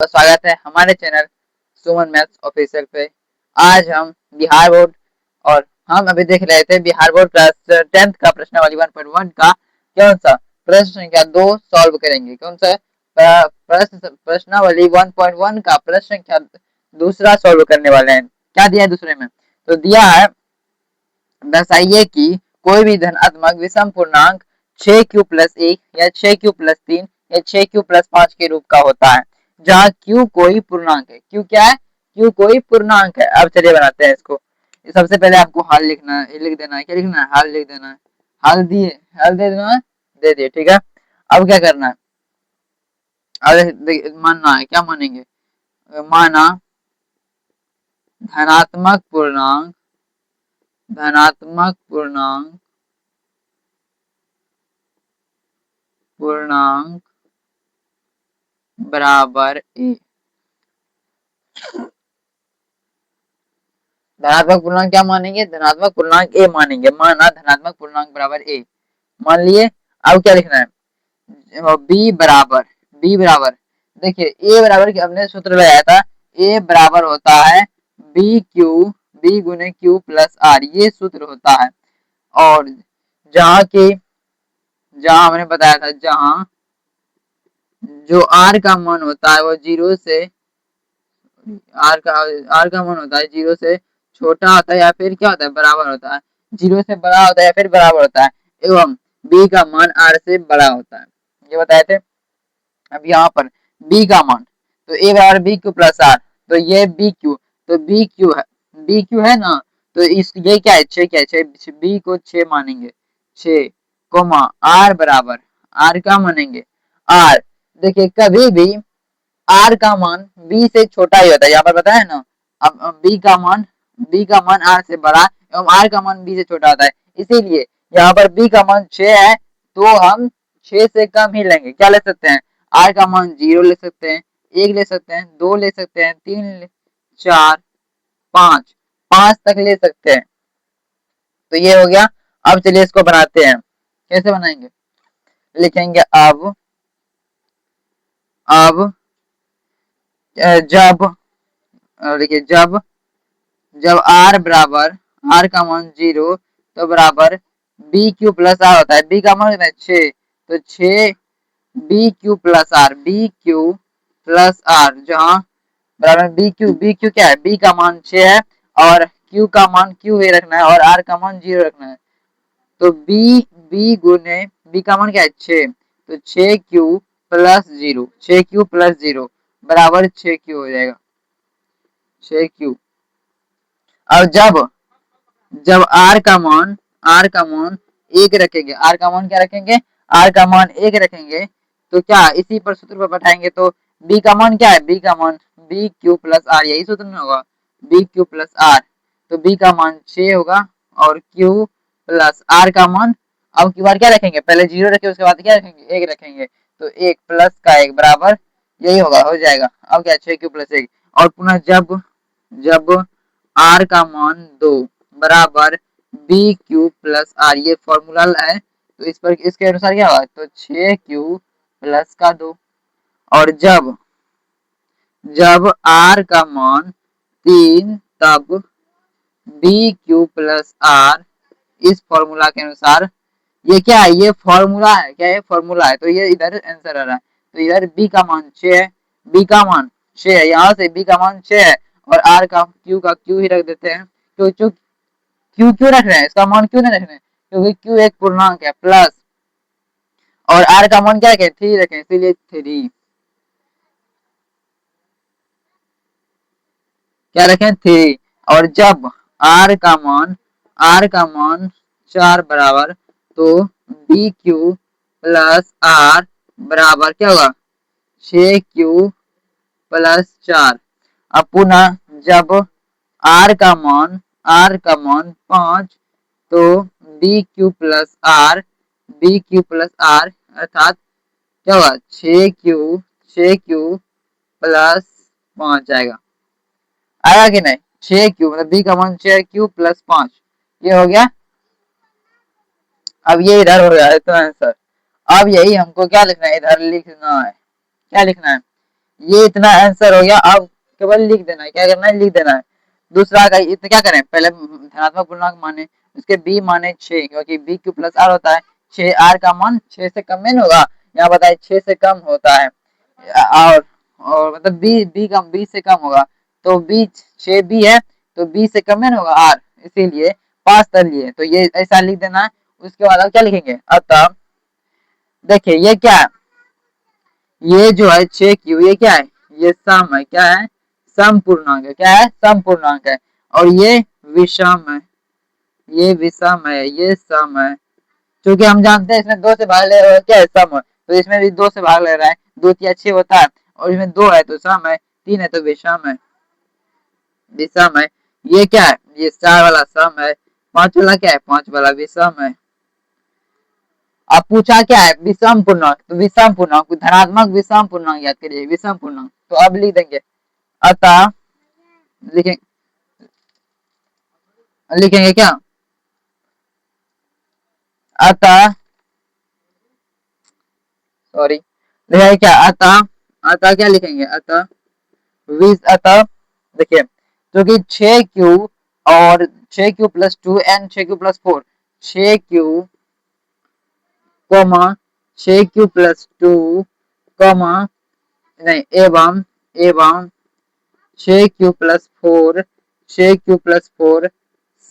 तो स्वागत है हमारे चैनल सुमन मैथ्स ऑफिशियल पे। आज हम बिहार बोर्ड और हम अभी देख रहे थे बिहार बोर्ड क्लास 10th का प्रश्नावली 1.1 का कौन सा प्रश्न संख्या 2 सॉल्व करेंगे। कौन सा प्रश्नावली 1.1 का प्रश्न संख्या दूसरा सॉल्व करने वाले हैं। क्या दिया है दूसरे में? तो दिया है दर्शाइए कि कोई भी धनात्मक विषम पूर्णांक 6q+1 या 6q+3 या 6q+5 के रूप का होता है, जहाँ q कोई पूर्णांक है। q क्या है? q कोई पूर्णांक है। अब चलिए बनाते हैं इसको। सबसे पहले आपको हल लिखना है, लिख देना है। क्या लिखना है? हल लिख देना है। हल दिए, हल दे देना है, दे दिए। ठीक है, अब क्या करना है? अब मानना है। क्या मानेंगे? माना धनात्मक पूर्णांक, धनात्मक पूर्णांक पूर्णांक बराबर ए। धनात्मक पूर्णांक क्या मानेंगे? धनात्मक पूर्णांक ए मानेंगे। माना धनात्मक पूर्णांक बराबर ए, मान लिए। अब क्या लिखना है? बी बराबर देखिए ए बराबर हमने सूत्र लगाया था। ए बराबर होता है बी गुने क्यू प्लस आर, ये सूत्र होता है। और जहां हमने बताया था, जहां जो आर का मान होता है वो जीरो से आर का मान होता है जीरो से छोटा होता है या फिर क्या होता है? बराबर होता है। जीरो से बड़ा होता है या फिर बराबर होता है, एवं बी का मान आर से बड़ा होता है, ये बताए थे। अब यहाँ पर बी का मान, तो ए बराबर बी क्यू प्लस आर, तो ये बी क्यू, तो बी क्यू है ना। तो इस ये क्या है? 6 क्या है? 6, बी को 6 मानेंगे। 6 कोमा आर बराबर, आर का मानेंगे आर। देखिए कभी भी आर का मान बी से छोटा ही होता है, यहाँ पर बताया ना। अब बी का मान आर से बड़ा एवं आर का मान बी से छोटा होता है, इसीलिए यहाँ पर बी का मान 6 है तो हम 6 से कम ही लेंगे। क्या ले सकते हैं? आर का मान 0 ले सकते हैं, 1 ले सकते हैं, 2 ले सकते हैं, 3 4 5 5 तक ले सकते हैं। तो ये हो गया। अब चलिए इसको बनाते हैं। कैसे बनाएंगे? लिखेंगे अब जब देखिए जब आर बराबर, आर का मान 0 तो बराबर बी क्यू प्लस आर होता है। बी का मान 6, तो 6 बी क्यू प्लस आर, जहाँ बराबर बी क्यू क्या है? बी का मान 6 है और क्यू का मान क्यू ही रखना है और आर का मान 0 रखना है। तो बी गुने बी का मान क्या है? 6, तो 6 क्यू प्लस 0 बराबर 6 क्यू हो जाएगा। 6 क्यू। और जब आर का मान 1 रखेंगे, आर का मान क्या रखेंगे? आर का मान 1 रखेंगे, तो क्या इसी पर सूत्र पर बैठाएंगे तो बी का मान क्या है? बी का मान बी क्यू प्लस आर, यही सूत्र में होगा बी क्यू प्लस आर। तो बी का मान 6 होगा और क्यू प्लस आर का मान, अब की बार क्या रखेंगे? पहले 0 रखे, उसके बाद क्या रखेंगे? 1 रखेंगे, तो 1 प्लस का 1 बराबर यही होगा, हो जाएगा। अब क्या? 6 क्यू प्लस 1। और पुनः जब आर का मान 2 बराबर बी क्यू प्लस आर, ये फॉर्मूला है तो इस पर इसके अनुसार क्या होगा? तो 6 क्यू प्लस का 2। और जब आर का मान 3 तब बी क्यू प्लस आर, इस फॉर्मूला के अनुसार, ये क्या है? ये फॉर्मूला है। क्या है? फॉर्मूला है। तो ये इधर आंसर आ रहा है, तो इधर बी का मान 6 है, बी का मान 6 है, यहाँ से बी का मान 6 है और आर का क्यू ही रख देते हैं। तो क्यू क्यों रख रहे हैं? इसका मान क्यों नहीं रख रहे हैं? क्योंकि क्यू एक पूर्णांक है, प्लस और आर का मान क्या रखें? 3 रखें, इसीलिए 3 क्या रखें? 3। और जब आर का मान 4 बराबर, तो बी क्यू प्लस आर बराबर क्या होगा? 6 क्यू प्लस 4। अब पुनः जब आर का मान 5, तो बी क्यू प्लस आर अर्थात क्या होगा? 6 क्यू प्लस 5 आएगा। आया कि नहीं? 6 क्यू मतलब बी का मान 6 क्यू प्लस 5, ये हो गया। अब ये इधर हो गया तो आंसर। अब यही हमको क्या लिखना है? इधर लिखना है। क्या लिखना है? ये इतना आंसर हो गया। अब केवल लिख देना है, क्या करना है, लिख देना है। दूसरा का इतना क्या करें, पहले धनात्मक पूर्णांक माने, उसके बी माने 6, क्योंकि बी क्यू प्लस आर होता है 6, आर का मान 6 से कम में होगा, यहाँ बताए 6 से कम होता है। और मतलब बी बी कम, बी से कम होगा, तो बी 6 बी है, तो बी से कम में होगा आर, इसीलिए पास कर लिए, तो ये ऐसा लिख देना है। उसके बाद अब क्या लिखेंगे, अतः देखिए ये क्या है, ये जो है 6 क्यू, ये क्या है, ये सम है, क्या है, सम पूर्णांक है, क्या है, सम पूर्णांक है। और ये विषम है, ये विषम है, ये सम है, क्योंकि हम जानते हैं इसमें 2 से भाग ले रहा है, क्या है, सम है, तो इसमें भी 2 से भाग ले रहा है, 2 तिया 6 होता है, और इसमें 2 है तो सम है, 3 है तो विषम है, विषम है। ये क्या है, ये 4 वाला सम है, 5 वाला क्या है, 5 वाला विषम है। अब पूछा क्या है, विषम पूर्णांक, तो विषम पूर्णांक, धनात्मक विषम पूर्णांक याद करिए, विषम पूर्णांक, तो अब लिख देंगे अतः, लिखें, लिखेंगे क्या, अतः, सॉरी, लिखेंगे क्या, अतः, अतः क्या लिखेंगे, अतः अतः देखिए, क्योंकि 6 क्यू और 6 Q plus 2 and 6 Q plus 4, 6 Q comma 6 Q plus 2 comma, नहीं, एवं एवं 6 क्यू प्लस 4, 6 क्यू प्लस 4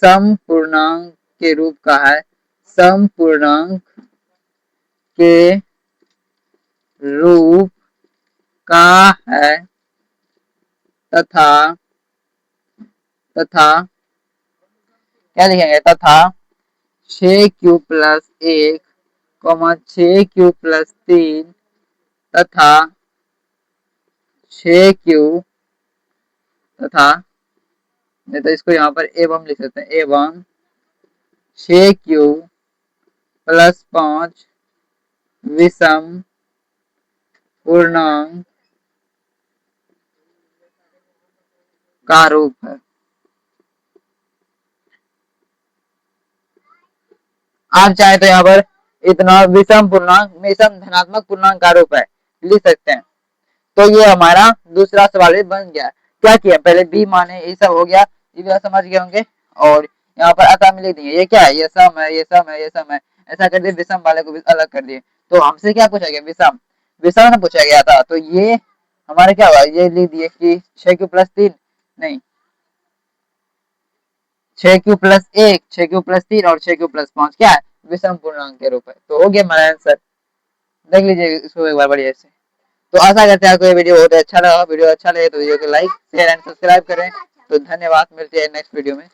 सम पूर्णांक के रूप का है, सम पूर्णांक के रूप का है, तथा तथा क्या लिखेंगे, तथा 6 Q plus 1 comma 6 Q plus 3 तथा 6 क्यू तथा, नहीं तो इसको यहाँ पर एवं लिख सकते हैं, एवं 6 क्यू प्लस 5 विषम पूर्णांक का रूप है। आप चाहे तो यहाँ पर इतना विषम पूर्णांक, विषम धनात्मक पूर्णांक का रूप है लिख सकते हैं। तो ये हमारा दूसरा सवाल भी बन गया। क्या किया, पहले बी माने, ये सब हो गया, ये भी समझ गए होंगे। और यहाँ पर अतः में लिख देंगे, ये क्या है, ये सम है, ये सम है, ये सम है, ऐसा कर दिए, विषम वाले को भी अलग कर दिए। तो हमसे क्या पूछा गया, विषम, विषम में पूछा गया था, तो ये हमारे क्या हुआ, ये लिख दिए कि 6 क्यू प्लस 3, नहीं, 6 क्यू प्लस 1, 6 क्यू प्लस 3 और 6 क्यू प्लस 5 क्या है, विषम पूर्णांक के रूप है। तो हो गया हमारा आंसर, देख लीजिए इसको एक बार बढ़िया से। तो आशा करते हैं आपको ये वीडियो बहुत अच्छा लगा, वीडियो अच्छा लगे तो वीडियो को लाइक शेयर एंड सब्सक्राइब करें। तो धन्यवाद, मिलते हैं नेक्स्ट वीडियो में।